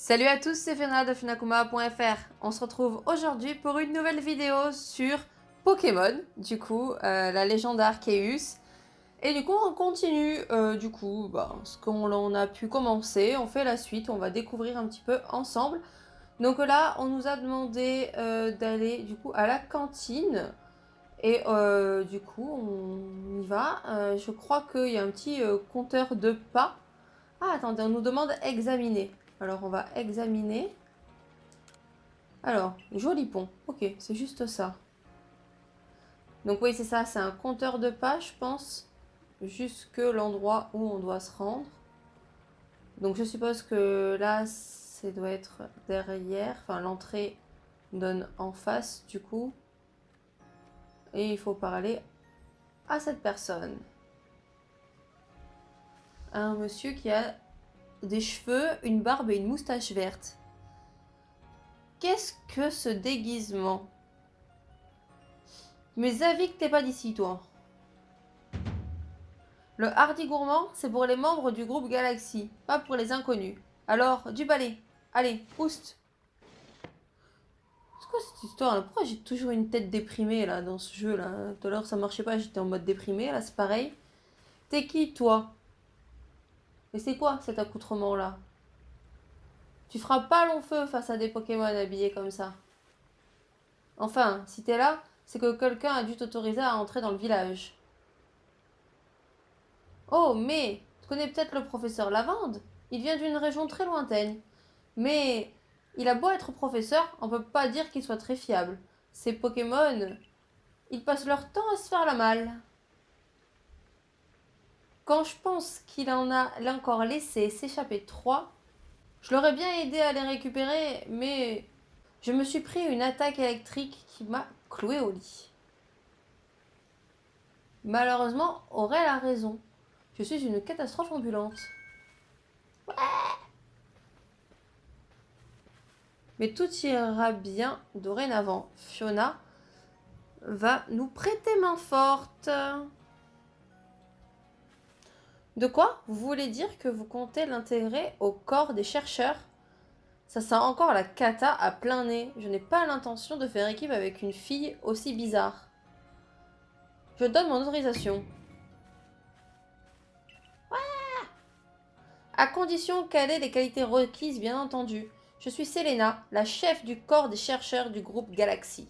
Salut à tous, c'est Fena de Funakuma.fr. On se retrouve aujourd'hui pour une nouvelle vidéo sur Pokémon, la légende Arceus. Et du coup, on continue, ce qu'on a pu commencer, on fait la suite, on va découvrir un petit peu ensemble. Donc là, on nous a demandé d'aller à la cantine. Et on y va. Je crois qu'il y a un petit compteur de pas. Ah, attendez, on nous demande examiner. Alors, on va examiner. Alors, joli pont. Ok, c'est juste ça. Donc oui, c'est ça, c'est un compteur de pas, je pense, jusque l'endroit où on doit se rendre. Donc je suppose que là, ça doit être derrière. Enfin, l'entrée donne en face, du coup. Et il faut parler à cette personne. Un monsieur qui a des cheveux, une barbe et une moustache verte. Qu'est-ce que ce déguisement? Mais avis que t'es pas d'ici, toi. Le hardi gourmand, c'est pour les membres du groupe Galaxy, pas pour les inconnus. Alors, du balai. Allez, oust. C'est quoi cette histoire là? Pourquoi j'ai toujours une tête déprimée là dans ce jeu là? Tout à l'heure ça marchait pas, j'étais en mode déprimé, là c'est pareil. T'es qui toi? Et c'est quoi cet accoutrement là? Tu feras pas long feu face à des Pokémon habillés comme ça. Enfin, si t'es là, c'est que quelqu'un a dû t'autoriser à entrer dans le village. Oh, mais tu connais peut-être le professeur Lavande? Il vient d'une région très lointaine. Mais il a beau être professeur, on peut pas dire qu'il soit très fiable. Ces Pokémon, ils passent leur temps à se faire la malle. Quand je pense qu'il en a encore laissé s'échapper 3, je l'aurais bien aidé à les récupérer, mais je me suis pris une attaque électrique qui m'a cloué au lit. Malheureusement, Aurel a raison. Je suis une catastrophe ambulante. Mais tout ira bien dorénavant. Fiona va nous prêter main forte. De quoi? Vous voulez dire que vous comptez l'intégrer au corps des chercheurs? Ça sent encore la cata à plein nez. Je n'ai pas l'intention de faire équipe avec une fille aussi bizarre. Je donne mon autorisation. À condition qu'elle ait les qualités requises, bien entendu. Je suis Selena, la chef du corps des chercheurs du groupe Galaxy.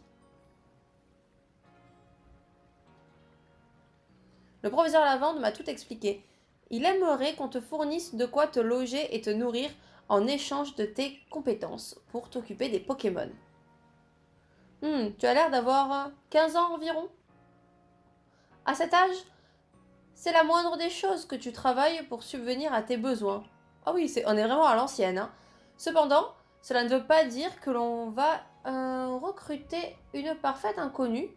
Le professeur Lavande m'a tout expliqué. Il aimerait qu'on te fournisse de quoi te loger et te nourrir en échange de tes compétences pour t'occuper des Pokémon. Tu as l'air d'avoir 15 ans environ. À cet âge, c'est la moindre des choses que tu travailles pour subvenir à tes besoins. Ah oui, on est vraiment à l'ancienne. Hein. Cependant, cela ne veut pas dire que l'on va recruter une parfaite inconnue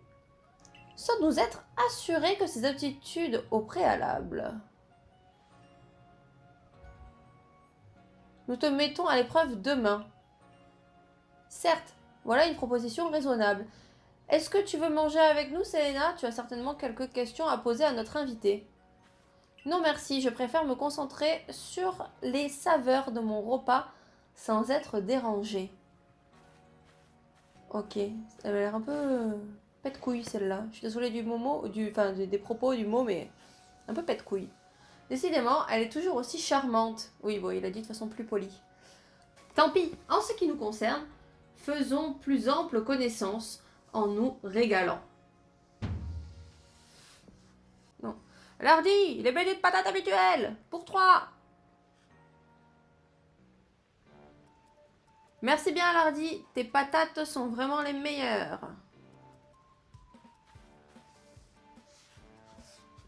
sans nous être assuré que ses aptitudes au préalable. Nous te mettons à l'épreuve demain. Certes, voilà une proposition raisonnable. Est-ce que tu veux manger avec nous, Selena? Tu as certainement quelques questions à poser à notre invité. Non merci, je préfère me concentrer sur les saveurs de mon repas sans être dérangée. Ok, elle a l'air un peu pète couille celle-là. Je suis désolée des propos du mot, mais un peu pète couille. Décidément, elle est toujours aussi charmante. Oui, bon, il a dit de façon plus polie. Tant pis, en ce qui nous concerne, faisons plus ample connaissance en nous régalant. Non. Lardy, les beignets de patates habituels, pour 3. Merci bien, Lardy, tes patates sont vraiment les meilleures.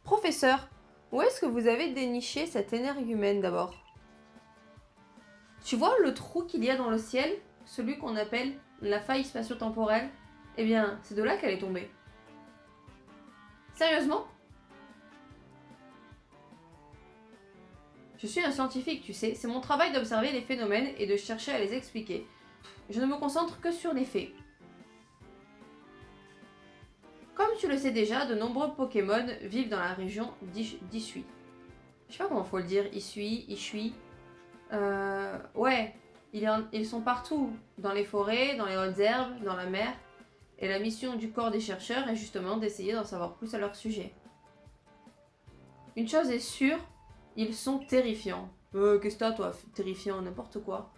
Professeur, où est-ce que vous avez déniché cette énergumène d'abord? Tu vois le trou qu'il y a dans le ciel, celui qu'on appelle la faille spatio-temporelle? Eh bien, c'est de là qu'elle est tombée. Sérieusement? Je suis un scientifique, tu sais, c'est mon travail d'observer les phénomènes et de chercher à les expliquer. Je ne me concentre que sur les faits. Comme tu le sais déjà, de nombreux Pokémon vivent dans la région d'Ishui. Je sais pas comment faut le dire, Isui, Ishui. Ouais, Ils sont partout, dans les forêts, dans les hautes herbes, dans la mer. Et la mission du corps des chercheurs est justement d'essayer d'en savoir plus à leur sujet. Une chose est sûre, ils sont terrifiants. Qu'est-ce que t'as toi, terrifiant, n'importe quoi.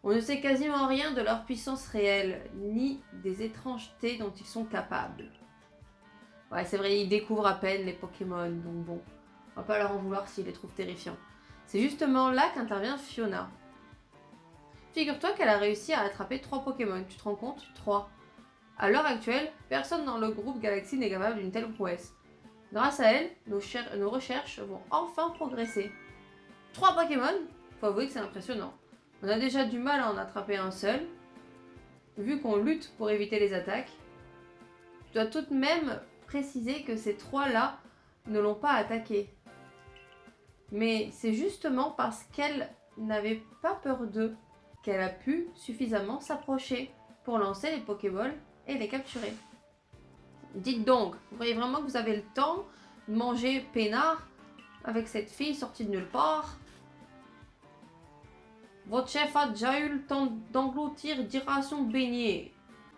On ne sait quasiment rien de leur puissance réelle, ni des étrangetés dont ils sont capables. Ouais, c'est vrai, ils découvrent à peine les Pokémon, donc bon, on va pas leur en vouloir s'ils les trouvent terrifiants. C'est justement là qu'intervient Fiona. Figure-toi qu'elle a réussi à attraper 3 Pokémon, tu te rends compte? 3. À l'heure actuelle, personne dans le groupe Galaxy n'est capable d'une telle prouesse. Grâce à elle, nos recherches vont enfin progresser. 3 Pokémon? Faut avouer que c'est impressionnant. On a déjà du mal à en attraper un seul, vu qu'on lutte pour éviter les attaques. Je dois tout de même préciser que ces 3-là ne l'ont pas attaqué. Mais c'est justement parce qu'elle n'avait pas peur d'eux qu'elle a pu suffisamment s'approcher pour lancer les Pokéballs et les capturer. Dites donc, vous voyez vraiment que vous avez le temps de manger peinard avec cette fille sortie de nulle part? Votre chef a déjà eu le temps d'engloutir 10 rations de beignets.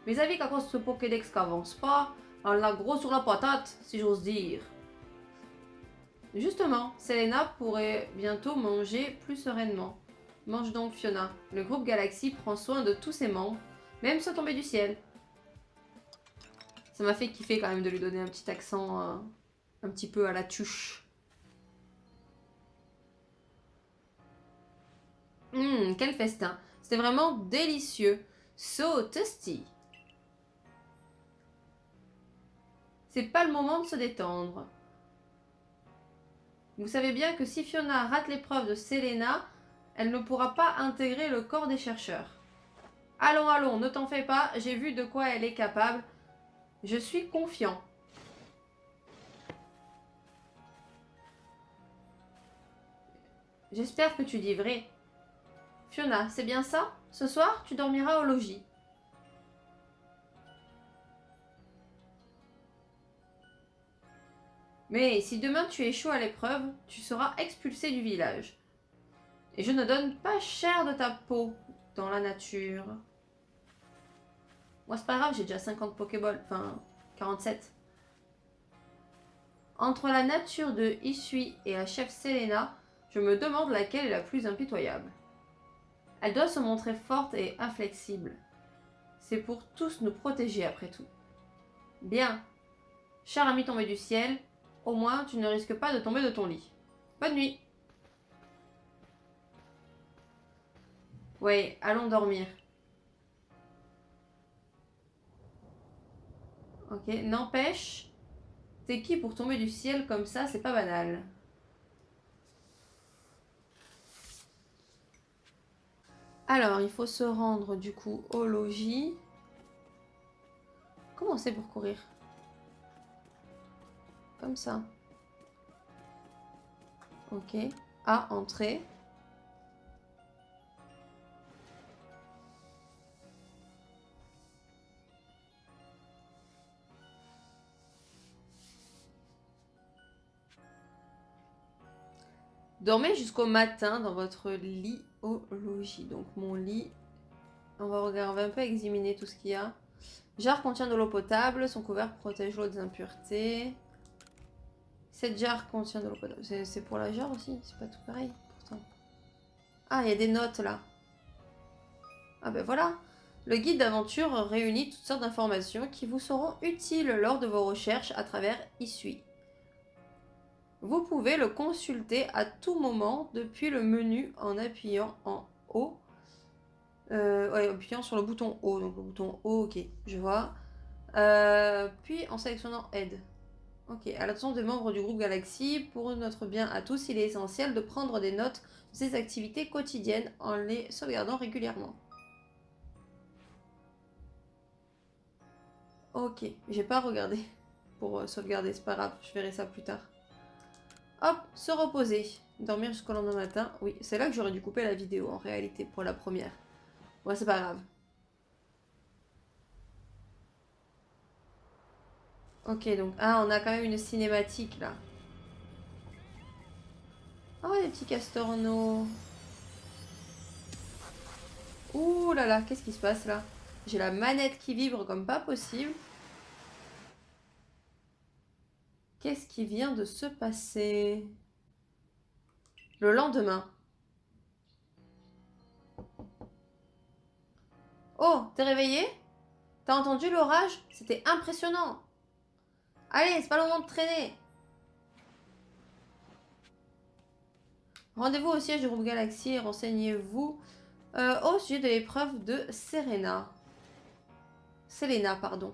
Mes avis qu'à cause de ce Pokédex qu'avance pas, on l'a gros sur la patate, si j'ose dire. Justement, Selena pourrait bientôt manger plus sereinement. Mange donc Fiona. Le groupe Galaxy prend soin de tous ses membres, même sans tomber du ciel. Ça m'a fait kiffer quand même de lui donner un petit accent un petit peu à la tuche. Quel festin. C'était vraiment délicieux. So tasty. C'est pas le moment de se détendre. Vous savez bien que si Fiona rate l'épreuve de Selena, elle ne pourra pas intégrer le corps des chercheurs. Allons, allons, ne t'en fais pas, j'ai vu de quoi elle est capable. Je suis confiant. J'espère que tu dis vrai. Fiona, c'est bien ça? Ce soir, tu dormiras au logis. Mais si demain tu échoues à l'épreuve, tu seras expulsé du village. Et je ne donne pas cher de ta peau dans la nature. Moi, c'est pas grave, j'ai déjà 50 Pokéballs, enfin 47. Entre la nature de Hisui et la chef Selena, je me demande laquelle est la plus impitoyable. Elle doit se montrer forte et inflexible. C'est pour tous nous protéger après tout. Bien. Cher ami tombé du ciel, au moins tu ne risques pas de tomber de ton lit. Bonne nuit. Ouais, allons dormir. Ok, n'empêche, t'es qui pour tomber du ciel comme ça, c'est pas banal. Alors, il faut se rendre du coup au logis. Comment c'est pour courir? Comme ça. Ok. À entrer. Dormez jusqu'au matin dans votre lit au logis. Donc mon lit, on va regarder un peu examiner tout ce qu'il y a. Jarre contient de l'eau potable, son couvert protège l'eau des impuretés. Cette jarre contient de l'eau potable. C'est pour la jarre aussi? C'est pas tout pareil pourtant. Ah, il y a des notes là. Ah ben voilà. Le guide d'aventure réunit toutes sortes d'informations qui vous seront utiles lors de vos recherches à travers Hisui. Vous pouvez le consulter à tout moment depuis le menu en appuyant en haut. Ouais, appuyant sur le bouton haut. Donc le bouton haut, ok, je vois. Puis en sélectionnant Aide. Ok, à l'attention des membres du groupe Galaxy, pour notre bien à tous, il est essentiel de prendre des notes de ces activités quotidiennes en les sauvegardant régulièrement. Ok, j'ai pas regardé pour sauvegarder, c'est pas grave, je verrai ça plus tard. Hop, se reposer. Dormir jusqu'au lendemain matin. Oui, c'est là que j'aurais dû couper la vidéo en réalité pour la première. Ouais, c'est pas grave. Ok, donc... Ah, on a quand même une cinématique là. Oh, les petits castorneaux. Ouh là là, qu'est-ce qui se passe là? J'ai la manette qui vibre comme pas possible. Qu'est-ce qui vient de se passer? Le lendemain. Oh, t'es réveillé? T'as entendu l'orage? C'était impressionnant. Allez, c'est pas le moment de traîner. Rendez-vous au siège du groupe Galaxy et renseignez-vous au sujet de l'épreuve de Selena, pardon.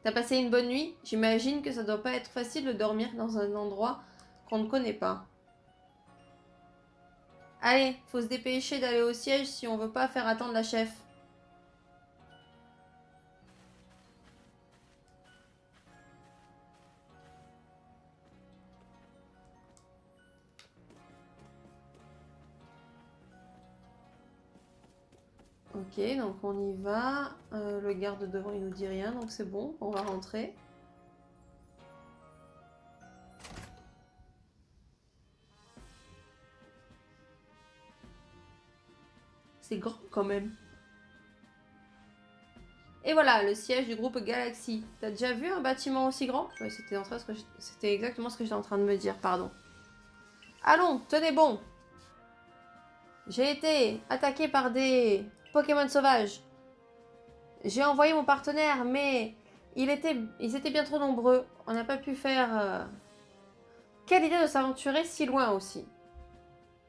T'as passé une bonne nuit? J'imagine que ça doit pas être facile de dormir dans un endroit qu'on ne connaît pas. Allez, faut se dépêcher d'aller au siège si on veut pas faire attendre la chef. Ok, donc on y va. Le garde devant, il nous dit rien, donc c'est bon, on va rentrer. C'est grand quand même. Et voilà, le siège du groupe Galaxy. T'as déjà vu un bâtiment aussi grand? Ouais, c'était exactement ce que j'étais en train de me dire, pardon. Allons, tenez bon. J'ai été attaqué par des Pokémon sauvages. J'ai envoyé mon partenaire, mais ils étaient bien trop nombreux. On n'a pas pu faire... Quelle idée de s'aventurer si loin aussi.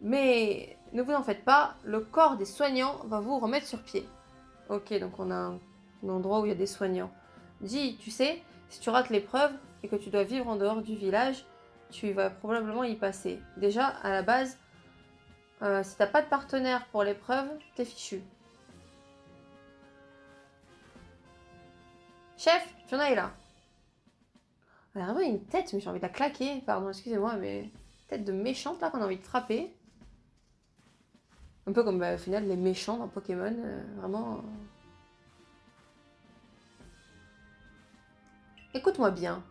Mais ne vous en faites pas, le corps des soignants va vous remettre sur pied. Ok, donc on a un endroit où il y a des soignants. Dis, tu sais, si tu rates l'épreuve et que tu dois vivre en dehors du village, tu vas probablement y passer. Déjà, à la base, si t'as pas de partenaire pour l'épreuve, t'es fichu. Chef, Fiona est là. Elle a vraiment une tête, mais j'ai envie de la claquer. Pardon, excusez-moi, mais tête de méchante là qu'on a envie de frapper. Un peu comme au final les méchants dans Pokémon, vraiment. Écoute-moi bien.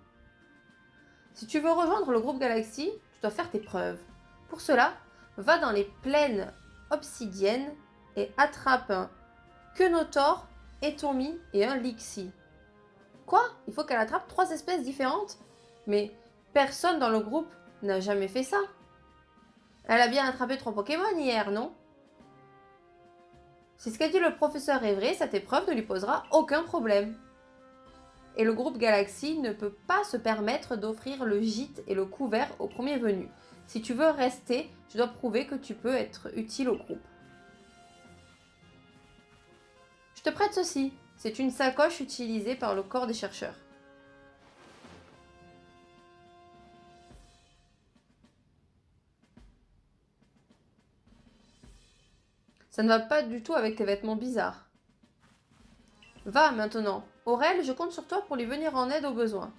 Si tu veux rejoindre le groupe Galaxy, tu dois faire tes preuves. Pour cela, va dans les plaines obsidiennes et attrape un Quenotor, Etourmi et un Lixie. Quoi? Il faut qu'elle attrape 3 espèces différentes? Mais personne dans le groupe n'a jamais fait ça. Elle a bien attrapé 3 Pokémon hier, non? Si ce qu'a dit le professeur est vrai, cette épreuve ne lui posera aucun problème. Et le groupe Galaxy ne peut pas se permettre d'offrir le gîte et le couvert au premier venu. Si tu veux rester, tu dois prouver que tu peux être utile au groupe. Je te prête ceci. C'est une sacoche utilisée par le corps des chercheurs. Ça ne va pas du tout avec tes vêtements bizarres. Va maintenant. Aurel, je compte sur toi pour lui venir en aide au besoin.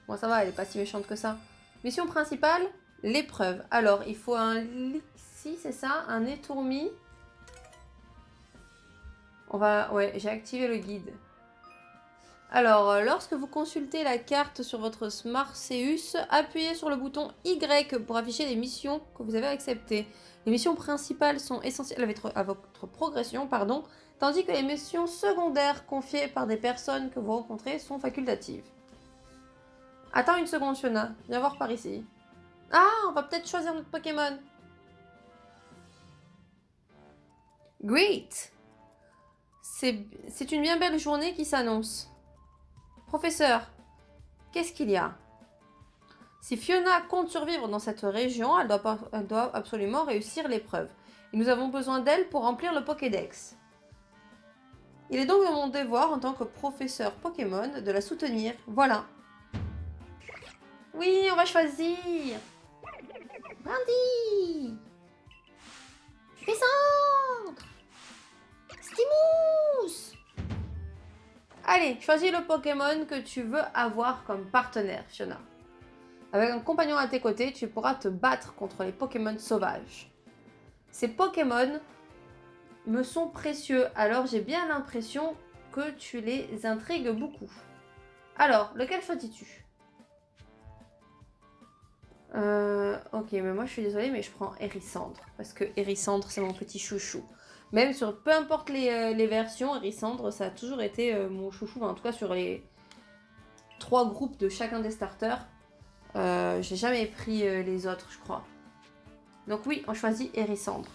Bon, ça va, elle est pas si méchante que ça. Mission principale, l'épreuve. Alors, il faut un Lixie, c'est ça? Un étourmi. Ouais, j'ai activé le guide. Alors, lorsque vous consultez la carte sur votre Smartceus, appuyez sur le bouton Y pour afficher les missions que vous avez acceptées. Les missions principales sont essentielles à votre progression, tandis que les missions secondaires confiées par des personnes que vous rencontrez sont facultatives. Attends une seconde, Fiona. Viens voir par ici. Ah, on va peut-être choisir notre Pokémon. Great! C'est une bien belle journée qui s'annonce. Professeur, qu'est-ce qu'il y a? Si Fiona compte survivre dans cette région, elle doit absolument réussir l'épreuve. Et nous avons besoin d'elle pour remplir le Pokédex. Il est donc de mon devoir, en tant que professeur Pokémon, de la soutenir. Voilà. Oui, on va choisir. Brandy. Descendre. Stimous. Allez, choisis le Pokémon que tu veux avoir comme partenaire, Fiona. Avec un compagnon à tes côtés, tu pourras te battre contre les Pokémon sauvages. Ces Pokémon me sont précieux, alors j'ai bien l'impression que tu les intrigues beaucoup. Alors, lequel choisis-tu? Ok, mais moi je suis désolée, mais je prends Hérissandre. Parce que Hérissandre, c'est mon petit chouchou. Même sur peu importe les versions, Hérissandre, ça a toujours été mon chouchou. Enfin, en tout cas, sur les 3 groupes de chacun des starters, j'ai jamais pris les autres, je crois. Donc oui, on choisit Hérissandre.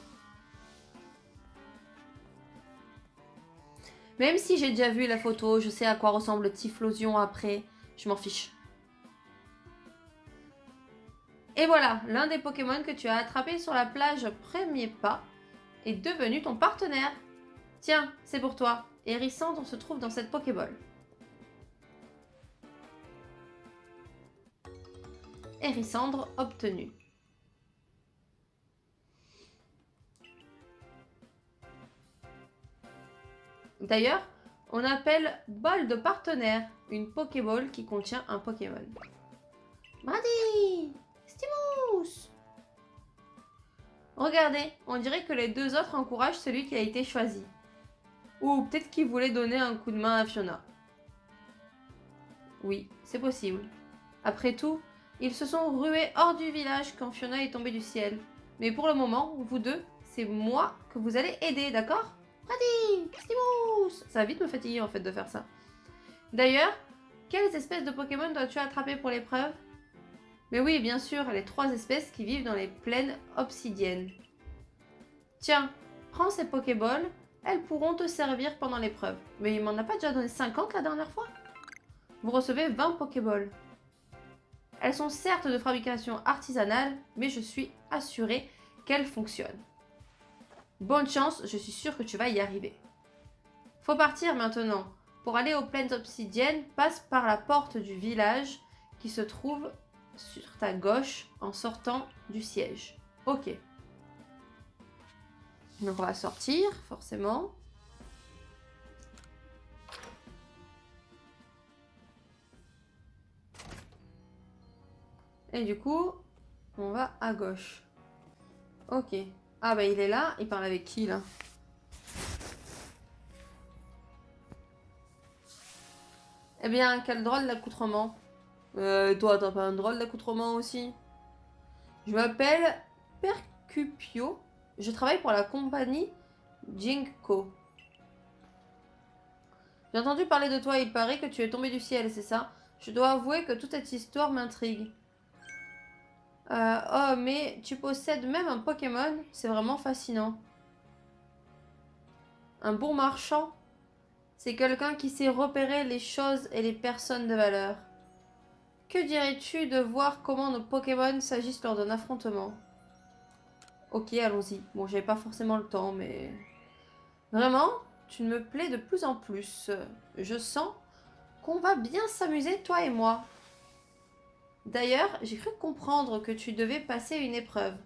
Même si j'ai déjà vu la photo, je sais à quoi ressemble Typhlosion après, je m'en fiche. Et voilà, l'un des Pokémon que tu as attrapé sur la plage premier pas est devenu ton partenaire. Tiens, c'est pour toi. Hérissandre se trouve dans cette Pokéball. Hérissandre obtenu. D'ailleurs, on appelle bol de partenaire une Pokéball qui contient un Pokémon. Brady! Stimus! Regardez, on dirait que les 2 autres encouragent celui qui a été choisi. Ou peut-être qu'ils voulaient donner un coup de main à Fiona. Oui, c'est possible. Après tout, ils se sont rués hors du village quand Fiona est tombée du ciel. Mais pour le moment, vous deux, c'est moi que vous allez aider, d'accord? Brady! Stimus! Ça va vite me fatiguer en fait de faire ça. D'ailleurs, quelles espèces de Pokémon dois-tu attraper pour l'épreuve? Mais oui, bien sûr, les 3 espèces qui vivent dans les plaines obsidiennes. Tiens, prends ces Pokéballs, elles pourront te servir pendant l'épreuve. Mais il m'en a pas déjà donné 50 la dernière fois? Vous recevez 20 Pokéballs. Elles sont certes de fabrication artisanale, mais je suis assurée qu'elles fonctionnent. Bonne chance, je suis sûre que tu vas y arriver. Faut partir maintenant. Pour aller aux plaines obsidiennes, passe par la porte du village qui se trouve sur ta gauche en sortant du siège. Ok. Donc on va sortir, forcément. Et du coup, on va à gauche. Ok. Ah bah il est là, il parle avec qui là? Eh bien, quel drôle d'accoutrement. Toi, t'as pas un drôle d'accoutrement aussi? Je m'appelle Percupio. Je travaille pour la compagnie Jinko. J'ai entendu parler de toi, il paraît que tu es tombé du ciel, c'est ça? Je dois avouer que toute cette histoire m'intrigue. Oh, mais tu possèdes même un Pokémon? C'est vraiment fascinant. Un bon marchand? C'est quelqu'un qui sait repérer les choses et les personnes de valeur. Que dirais-tu de voir comment nos Pokémon s'agissent lors d'un affrontement? Ok, allons-y. Bon, j'avais pas forcément le temps, mais... Vraiment, tu me plais de plus en plus. Je sens qu'on va bien s'amuser, toi et moi. D'ailleurs, j'ai cru comprendre que tu devais passer une épreuve.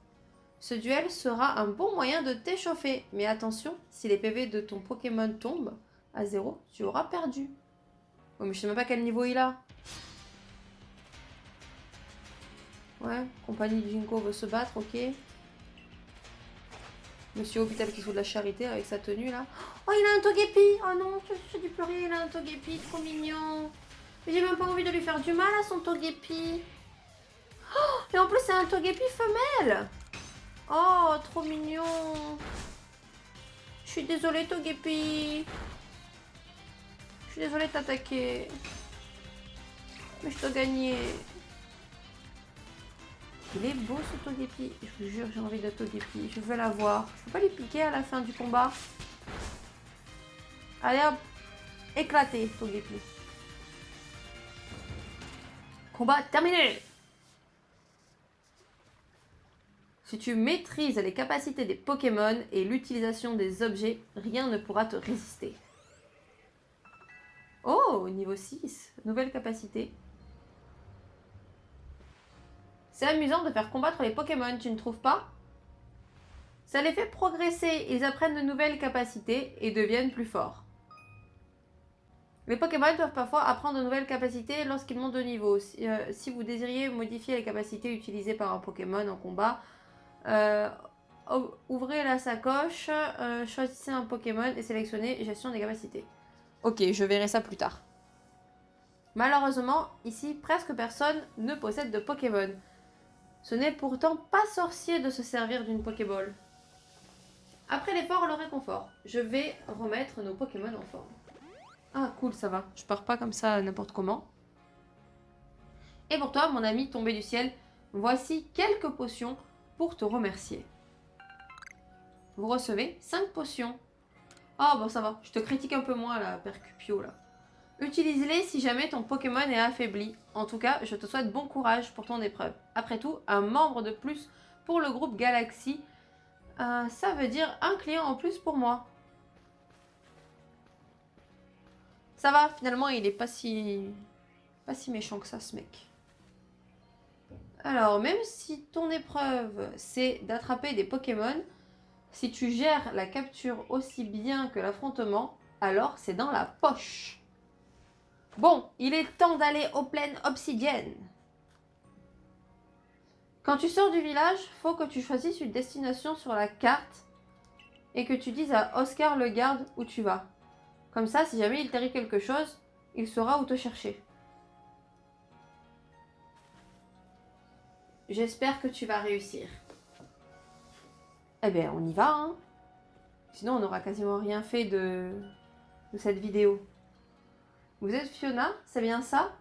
Ce duel sera un bon moyen de t'échauffer. Mais attention, si les PV de ton Pokémon tombent à 0, tu auras perdu. Oh, mais je sais même pas quel niveau il a. Ouais, compagnie Jinko veut se battre, ok. Monsieur Hôpital qui fout de la charité avec sa tenue là. Oh, il a un Togepi. Oh non, je dis plus rien, il a un Togepi, trop mignon. Mais j'ai même pas envie de lui faire du mal à son Togepi. Oh, et en plus, c'est un Togepi femelle. Oh, trop mignon. Je suis désolée, Togepi. Je suis désolée de t'attaquer. Mais je dois gagner. Il est beau ce Togepi. Je vous jure, j'ai envie de Togepi. Je veux l'avoir. Je peux pas lui piquer à la fin du combat. Allez hop. Éclaté, Togepi. Combat terminé. Si tu maîtrises les capacités des Pokémon et l'utilisation des objets, rien ne pourra te résister. Oh, niveau 6. Nouvelle capacité. C'est amusant de faire combattre les Pokémon, tu ne trouves pas? Ça les fait progresser, ils apprennent de nouvelles capacités et deviennent plus forts. Les Pokémon peuvent parfois apprendre de nouvelles capacités lorsqu'ils montent de niveau. Si vous désiriez modifier les capacités utilisées par un Pokémon en combat, ouvrez la sacoche, choisissez un Pokémon et sélectionnez gestion des capacités. Ok, je verrai ça plus tard. Malheureusement, ici, presque personne ne possède de Pokémon. Ce n'est pourtant pas sorcier de se servir d'une Pokéball. Après l'effort, le réconfort. Je vais remettre nos Pokémon en forme. Ah cool, ça va. Je pars pas comme ça n'importe comment. Et pour toi, mon ami tombé du ciel, voici quelques potions pour te remercier. Vous recevez 5 potions. Oh bon ça va, je te critique un peu moins là, Percupio là. Utilise-les si jamais ton Pokémon est affaibli. En tout cas, je te souhaite bon courage pour ton épreuve. Après tout, un membre de plus pour le groupe Galaxy, ça veut dire un client en plus pour moi. Ça va, finalement, il est pas si méchant que ça, ce mec. Alors, même si ton épreuve, c'est d'attraper des Pokémon, si tu gères la capture aussi bien que l'affrontement, alors c'est dans la poche. Bon, il est temps d'aller aux plaines obsidiennes. Quand tu sors du village, faut que tu choisisses une destination sur la carte et que tu dises à Oscar le garde où tu vas. Comme ça, si jamais il t'arrive quelque chose, il saura où te chercher. J'espère que tu vas réussir. Eh bien, on y va, hein. Sinon, on n'aura quasiment rien fait de cette vidéo. Vous êtes Fiona, c'est bien ça?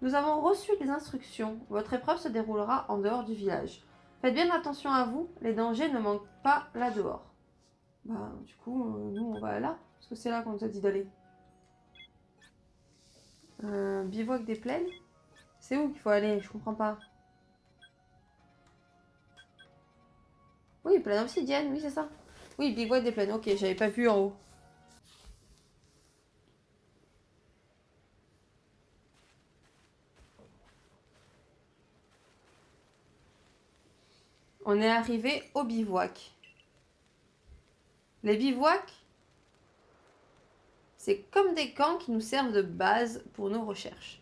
Nous avons reçu les instructions. Votre épreuve se déroulera en dehors du village. Faites bien attention à vous, les dangers ne manquent pas là dehors. Bah, du coup, nous, on va là, parce que c'est là qu'on nous a dit d'aller. Bivouac des plaines? C'est où qu'il faut aller? Je comprends pas. Oui, plaine obsidienne, oui, c'est ça. Oui, bivouac des plaines, ok, j'avais pas vu en haut. On est arrivé au bivouac. Les bivouacs, c'est comme des camps qui nous servent de base pour nos recherches.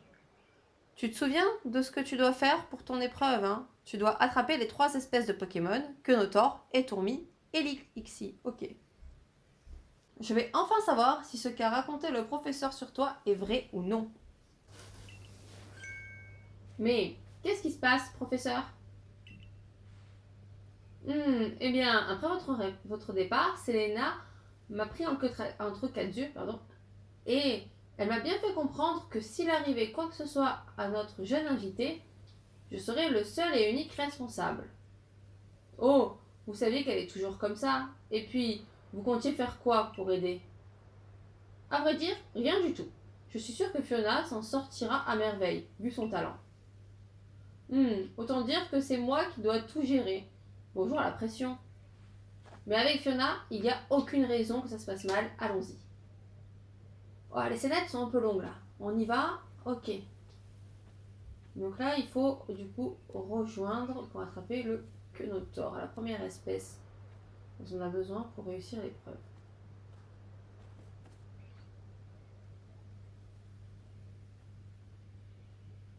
Tu te souviens de ce que tu dois faire pour ton épreuve, hein? Tu dois attraper les 3 espèces de Pokémon, Quenotor, Etourmi et Lixie. Ok. Je vais enfin savoir si ce qu'a raconté le professeur sur toi est vrai ou non. Mais qu'est-ce qui se passe, professeur? Eh bien, après votre départ, Selena m'a pris entre quatre yeux, et elle m'a bien fait comprendre que s'il arrivait quoi que ce soit à notre jeune invité, je serais le seul et unique responsable. Oh, vous saviez qu'elle est toujours comme ça. Et puis, vous comptiez faire quoi pour aider? À vrai dire, rien du tout. Je suis sûre que Fiona s'en sortira à merveille, vu son talent. Autant dire que c'est moi qui dois tout gérer. Bonjour à la pression. Mais avec Fiona, il n'y a aucune raison que ça se passe mal. Allons-y. Oh, les scénettes sont un peu longues là. On y va? Ok. Donc là, il faut du coup rejoindre pour attraper le Quenotor, la première espèce dont on a besoin pour réussir l'épreuve.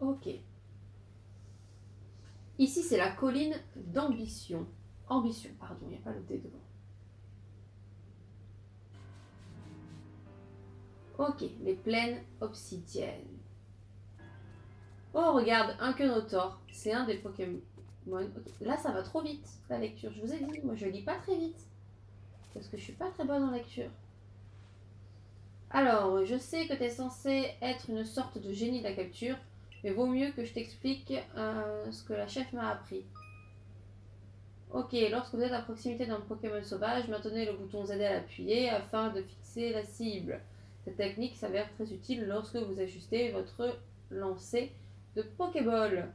Ok. Ici, c'est la colline d'ambition. Ambition, pardon, il n'y a pas le D devant. Ok, les plaines obsidiennes. Oh, regarde, un Quenotor. C'est un des Pokémon. Okay. Là, ça va trop vite, la lecture. Je vous ai dit, moi, je lis pas très vite. Parce que je suis pas très bonne en lecture. Alors, je sais que tu es censé être une sorte de génie de la capture, mais vaut mieux que je t'explique ce que la chef m'a appris. Ok, lorsque vous êtes à proximité d'un Pokémon sauvage, maintenez le bouton ZL appuyé afin de fixer la cible. Cette technique s'avère très utile lorsque vous ajustez votre lancer de Pokéball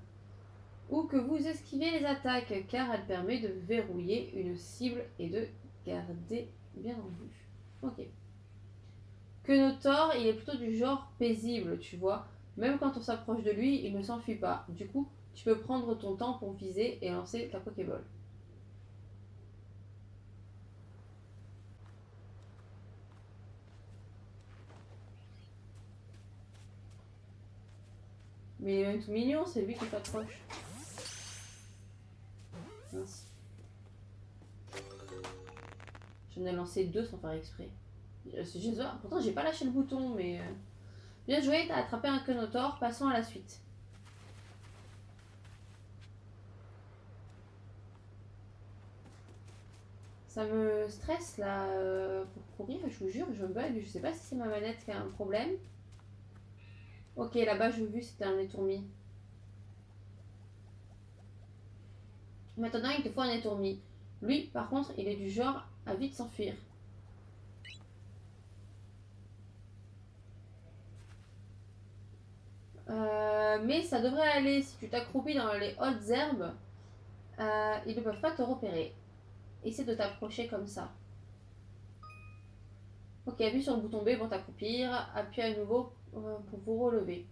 ou que vous esquivez les attaques, car elle permet de verrouiller une cible et de garder bien en vue. Ok. Quenotor, il est plutôt du genre paisible, tu vois. Même quand on s'approche de lui, il ne s'enfuit pas. Du coup, tu peux prendre ton temps pour viser et lancer ta Pokéball. Mais il est tout mignon, c'est lui qui s'approche. Mince. J'en ai lancé 2 sans faire exprès. Pourtant, j'ai pas lâché le bouton, mais... Bien joué, t'as attrapé un Quenotor, passons à la suite. Ça me stresse là pour courir, je vous jure, je bug. Je sais pas si c'est ma manette qui a un problème. Ok, là-bas, je vu, c'était un étourmi. Maintenant, il te faut un étourmi. Lui, par contre, il est du genre à vite s'enfuir. Mais ça devrait aller. Si tu t'accroupis dans les hautes herbes, ils ne peuvent pas te repérer. Essaie de t'approcher comme ça. Ok, appuie sur le bouton B pour t'accroupir. Appuie à nouveau pour vous relever.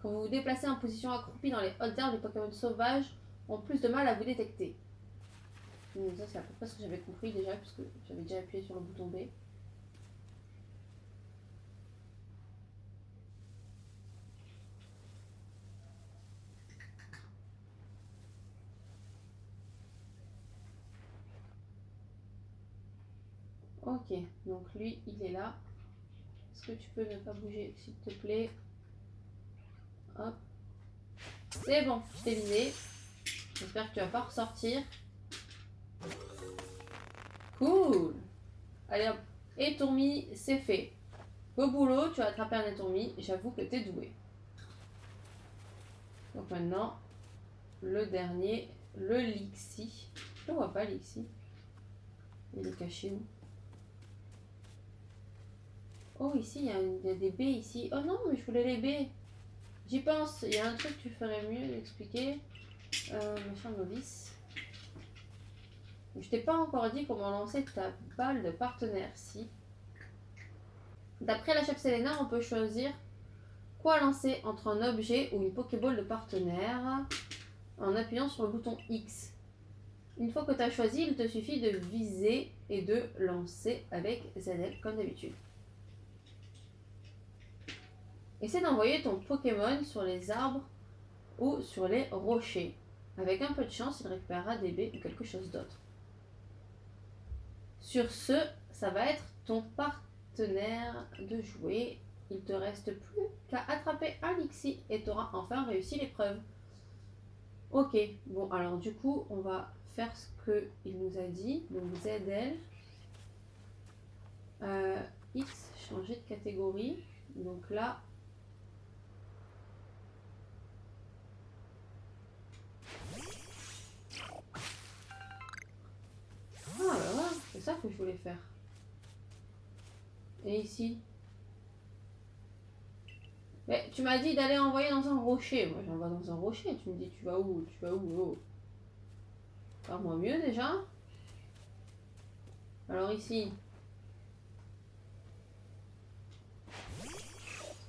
Quand vous vous déplacez en position accroupie dans les hautes herbes, les Pokémon sauvages ont plus de mal à vous détecter. Ça, c'est à peu près ce que j'avais compris déjà, puisque j'avais déjà appuyé sur le bouton B. Ok, donc lui, il est là. Est-ce que tu peux ne pas bouger, s'il te plaît? Hop. C'est bon, je t'ai visé. J'espère que tu vas pas ressortir. Cool. Allez hop. Étourmi, c'est fait. Beau boulot, tu as attrapé un étourmi. J'avoue que t'es doué. Donc maintenant, le dernier, le Lixi. Je le vois pas, Lixi. Il est caché où? Oh, ici, il y a des baies ici. Oh non, mais je voulais les baies. J'y pense. Il y a un truc que tu ferais mieux d'expliquer. Machin novice. Je t'ai pas encore dit comment lancer ta balle de partenaire. Si. D'après la chef Selena, on peut choisir quoi lancer entre un objet ou une Pokéball de partenaire en appuyant sur le bouton X. Une fois que tu as choisi, il te suffit de viser et de lancer avec ZL comme d'habitude. Essaie d'envoyer ton Pokémon sur les arbres ou sur les rochers. Avec un peu de chance, il récupérera des baies ou quelque chose d'autre. Sur ce, ça va être ton partenaire de jouer. Il te reste plus qu'à attraper un Lixi et tu auras enfin réussi l'épreuve. Ok, bon alors du coup, on va faire ce qu'il nous a dit. Donc ZL. X, changer de catégorie. Donc là, ah bah voilà, c'est ça que je voulais faire. Et ici, mais tu m'as dit d'aller envoyer dans un rocher. Moi j'envoie dans un rocher. Tu me dis tu vas où? Tu vas où? Oh. Parle-moi mieux déjà. Alors ici,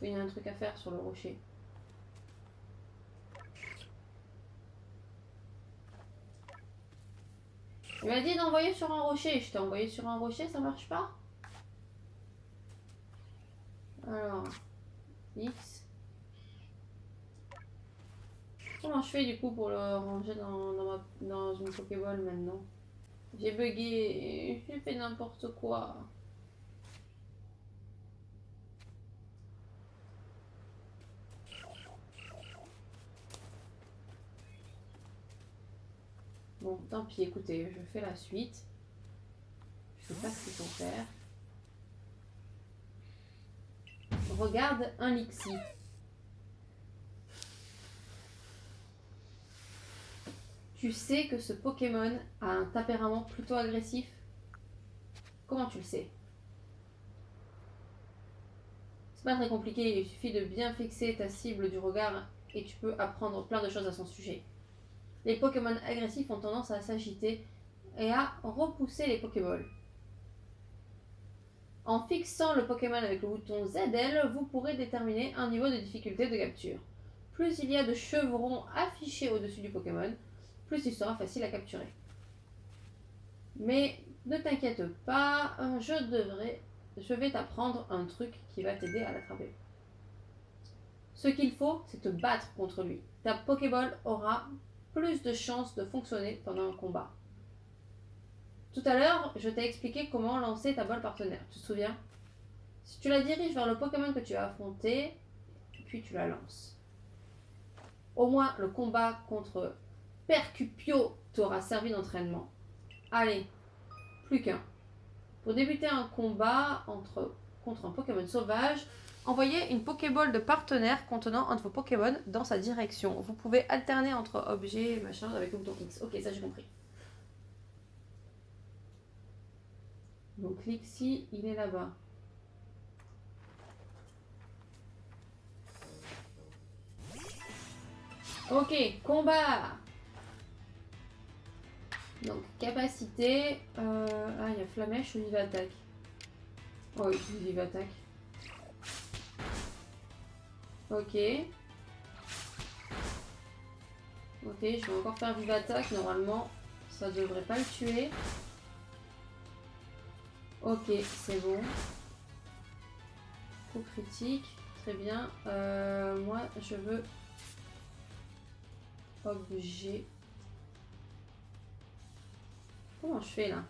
il y a un truc à faire sur le rocher. Tu m'as dit d'envoyer sur un rocher. Je t'ai envoyé sur un rocher, ça marche pas? Alors, X. Comment je fais du coup pour le ranger dans une Pokéball maintenant? J'ai bugué, j'ai fait n'importe quoi. Bon, tant pis, écoutez, je fais la suite. Je sais pas ce qu'il faut faire. Regarde un Lixi. Tu sais que ce Pokémon a un tempérament plutôt agressif? Comment tu le sais? C'est pas très compliqué, il suffit de bien fixer ta cible du regard et tu peux apprendre plein de choses à son sujet. Les Pokémon agressifs ont tendance à s'agiter et à repousser les Pokéballs. En fixant le Pokémon avec le bouton ZL, vous pourrez déterminer un niveau de difficulté de capture. Plus il y a de chevrons affichés au-dessus du Pokémon, plus il sera facile à capturer. Mais ne t'inquiète pas, je vais t'apprendre un truc qui va t'aider à l'attraper. Ce qu'il faut, c'est te battre contre lui. Ta Pokéball aura plus de chances de fonctionner pendant un combat. Tout à l'heure, je t'ai expliqué comment lancer ta balle partenaire, tu te souviens? Si tu la diriges vers le Pokémon que tu as affronté, puis tu la lances. Au moins, le combat contre Percupio t'aura servi d'entraînement. Allez, Plus qu'un. Pour débuter un combat contre un Pokémon sauvage, envoyez une Pokéball de partenaire contenant un de vos Pokémon dans sa direction. Vous pouvez alterner entre objets, machin, avec le bouton X. Ok, ça j'ai compris. Donc Lixi, il est là-bas. Ok, combat. Donc capacité. Ah, il y a Flamèche ou Vive Attaque. Oh, il joue Vive Attaque. Ok. Ok, je vais encore faire Vive Attaque. Normalement, ça devrait pas le tuer. Ok, c'est bon. Coup critique. Très bien. Moi, je veux... Objet. Comment je fais là?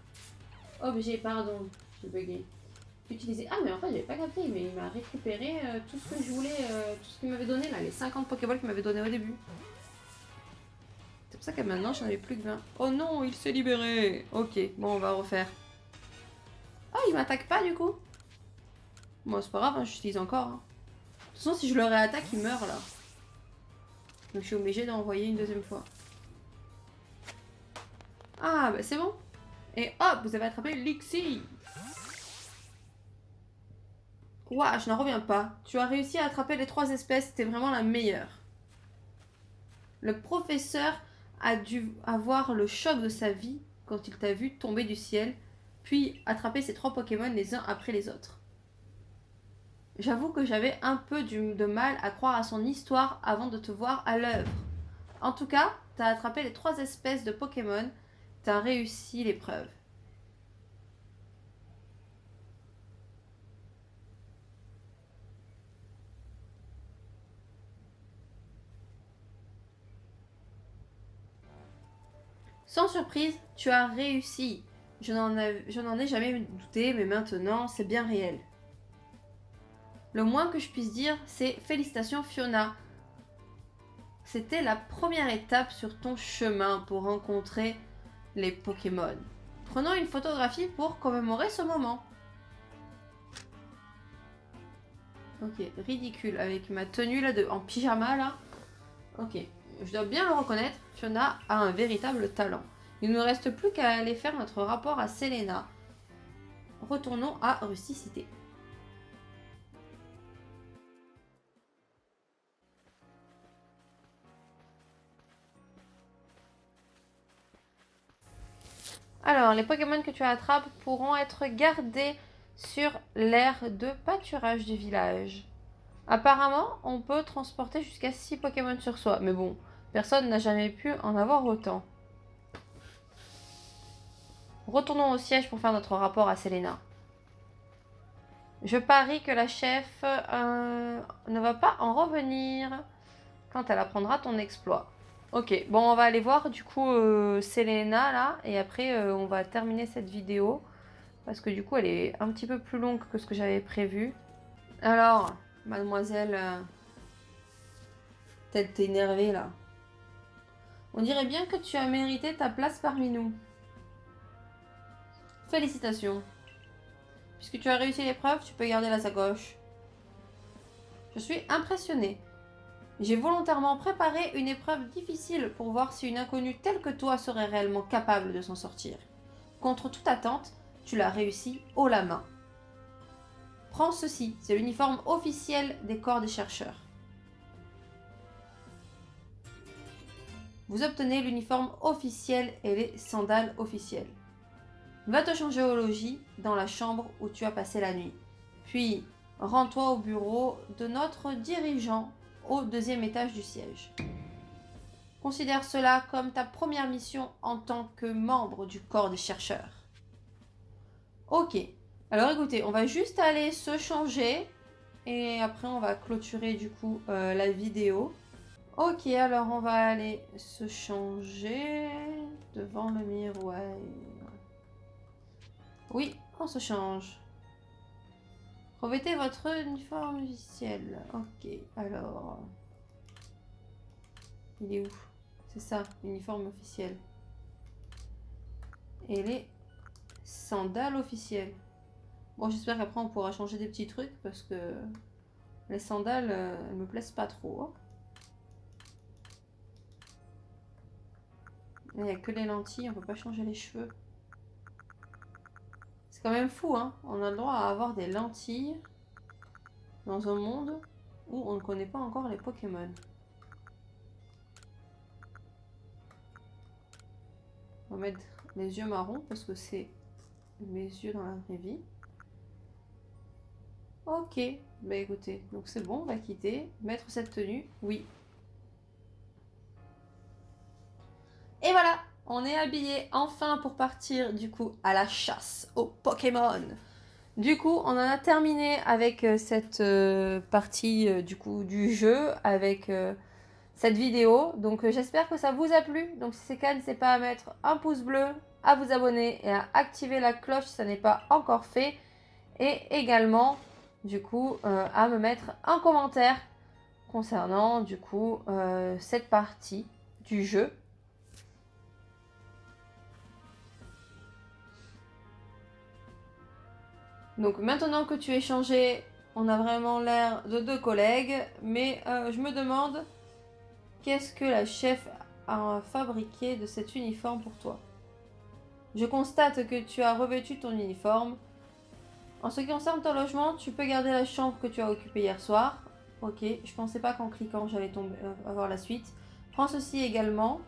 Objet, pardon. J'ai bugué. Utiliser. Ah, mais en fait, j'avais pas capté. Mais il m'a récupéré tout ce que je voulais. Tout ce qu'il m'avait donné là. Les 50 Pokéballs qu'il m'avait donné au début. C'est pour ça que maintenant, j'en avais plus que 20. Oh non, il s'est libéré. Ok, bon, on va refaire. Ah, il m'attaque pas du coup. Bon, c'est pas grave, hein, j'utilise encore. Hein. De toute façon, si je le réattaque, il meurt là. Donc je suis obligée d'envoyer une deuxième fois. Ah, bah c'est bon. Et hop, vous avez attrapé Lixi. Ouah, je n'en reviens pas. Tu as réussi à attraper les 3 espèces, c'était vraiment la meilleure. Le professeur a dû avoir le choc de sa vie quand il t'a vu tomber du ciel, puis attraper ces 3 Pokémon les uns après les autres. J'avoue que j'avais un peu de mal à croire à son histoire avant de te voir à l'œuvre. En tout cas, t'as attrapé les 3 espèces de Pokémon, t'as réussi l'épreuve. Sans surprise, tu as réussi. Je n'en ai jamais douté, mais maintenant, c'est bien réel. Le moins que je puisse dire, c'est félicitations Fiona. C'était la première étape sur ton chemin pour rencontrer les Pokémon. Prenons une photographie pour commémorer ce moment. Ok, ridicule avec ma tenue là en pyjama là. Ok, je dois bien le reconnaître, Fiona a un véritable talent. Il ne nous reste plus qu'à aller faire notre rapport à Selena. Retournons à Rusticité. Alors, les Pokémon que tu attrapes pourront être gardés sur l'aire de pâturage du village. Apparemment, on peut transporter jusqu'à 6 Pokémon sur soi, mais bon, personne n'a jamais pu en avoir autant. Retournons au siège pour faire notre rapport à Selena. Je parie que la chef ne va pas en revenir quand elle apprendra ton exploit. Ok, bon, on va aller voir du coup Selena là, et après on va terminer cette vidéo. Parce que du coup, elle est un petit peu plus longue que ce que j'avais prévu. Alors, mademoiselle... Peut-être t'es énervée là. On dirait bien que tu as mérité ta place parmi nous. Félicitations. Puisque tu as réussi l'épreuve, tu peux garder la sacoche. Je suis impressionnée. J'ai volontairement préparé une épreuve difficile pour voir si une inconnue telle que toi serait réellement capable de s'en sortir. Contre toute attente, tu l'as réussi haut la main. Prends ceci, c'est l'uniforme officiel des corps des chercheurs. Vous obtenez l'uniforme officiel et les sandales officielles. Va te changer au logis dans la chambre où tu as passé la nuit. Puis, rends-toi au bureau de notre dirigeant au 2e étage du siège. Considère cela comme ta première mission en tant que membre du corps des chercheurs. Ok, alors écoutez, on va juste aller se changer et après on va clôturer du coup la vidéo. Ok, alors on va aller se changer devant le miroir. Oui, on se change. Revêtez votre uniforme officiel. Ok, alors... Il est où? C'est ça, uniforme officiel. Et les Sandales officielles. Bon, j'espère qu'après on pourra changer des petits trucs parce que les sandales, elles me plaisent pas trop. Hein. Il n'y a que les lentilles, on peut pas changer les cheveux. C'est quand même fou, hein. On a le droit à avoir des lentilles dans un monde où on ne connaît pas encore les Pokémon. On va mettre les yeux marrons parce que c'est mes yeux dans la vraie vie. Ok, bah écoutez, donc c'est bon, on va quitter. Mettre cette tenue, oui. Et voilà, on est habillé enfin pour partir du coup à la chasse aux Pokémon. Du coup, on en a terminé avec cette partie du coup du jeu, avec cette vidéo. Donc j'espère que ça vous a plu. Donc si c'est le cas, n'hésitez pas à mettre un pouce bleu, à vous abonner et à activer la cloche si ça n'est pas encore fait. Et également, du coup, à me mettre un commentaire concernant du coup cette partie du jeu. Donc maintenant que tu es changé, on a vraiment l'air de deux collègues, mais je me demande qu'est-ce que la chef a fabriqué de cet uniforme pour toi. Je constate que tu as revêtu ton uniforme. En ce qui concerne ton logement, tu peux garder la chambre que tu as occupée hier soir. Ok, je pensais pas qu'en cliquant j'allais avoir la suite. Prends ceci également.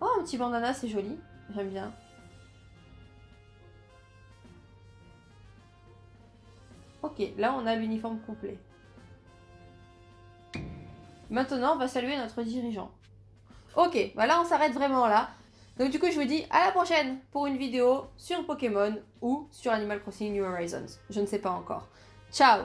Oh, un petit bandana, c'est joli. J'aime bien. Ok, là on a l'uniforme complet. Maintenant, on va saluer notre dirigeant. Ok, voilà, on s'arrête vraiment là. Donc du coup, je vous dis à la prochaine pour une vidéo sur Pokémon ou sur Animal Crossing New Horizons. Je ne sais pas encore. Ciao!